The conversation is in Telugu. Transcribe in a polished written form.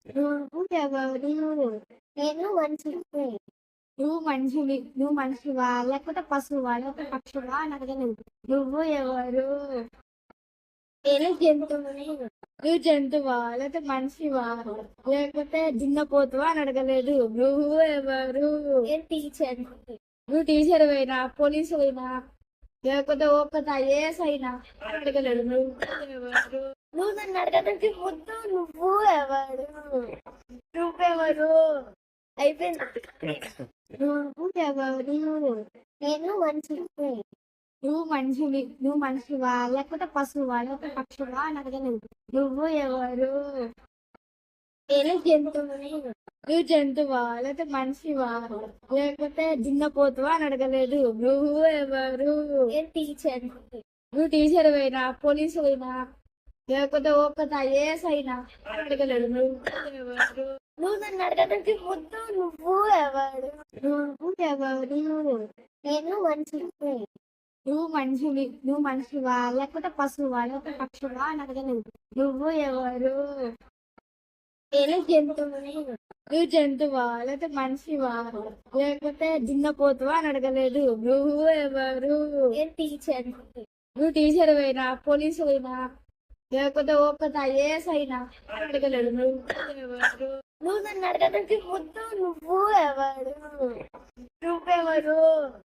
నువ్వు ఎవరు? నేను మనిషిని. నువ్వు మనిషివా? లేకపోతే పశువా? లేకపోతే పక్షివా అని అడగలేదు. నువ్వు ఎవరు? నేను జంతువుని. నువ్వు జంతువా? లేకపోతే మనిషివా? లేకపోతే దున్నపోతువా అని అడగలేదు. నువ్వు ఎవరు? నేను టీచర్. నువ్వు టీచర్ అయినా, పోలీసు అయినా, లేకపోతే ఒక్క ఐఏఎస్ అయినా అని అడగలేదు. నువ్వు ఎవరు? నువ్వు నన్ను అడగడానికి ముందు నువ్వు ఎవరు? నువ్వెవరు? అయిపోయింది. నువ్వు ఎవరు? నేను మనిషిని. నువ్వు మనిషివా? లేకపోతే పశువా? లేకపోతే పక్షివా అని అడగలేదు. నువ్వు ఎవరు? నేను జంతువుని. నువ్వు జంతువా? లేకపోతే మనిషివా? లేకపోతే దున్నపోతువా అని అడగలేదు. నువ్వు ఎవరు? నేను టీచర్. నువ్వు టీచర్ అయినా, పోలీసు అయినా, లేకపోతే ఒక్క ఐఏఎస్ అయినా అని అడగలేదు. నువ్వు ఎవరు? నువ్వు నన్ను అడగడానికి ముందు నువ్వు ఎవరు? నువ్వు ఎవరు? నేను మనిషిని. నువ్వు మనిషివా? లేకపోతే పశువా? లేకపోతే పక్షివా అని అడగలేదు. నువ్వు ఎవరు? నేను జంతువుని. నువ్వు జంతువా? లేకపోతే మనిషివా? లేకపోతే దున్నపోతువా అని అడగలేదు. నువ్వు ఎవరు? నేను టీచర్. నువ్వు టీచర్ అయినా, పోలీసు అయినా, లేకపోతే ఒక్క ఐఏఎస్ అయినా అని అడగలేదు. నువ్వు ఎవరు? నువ్వు నన్ను అడగడానికి ముందు నువ్వు ఎవరు? నువ్వెవరు?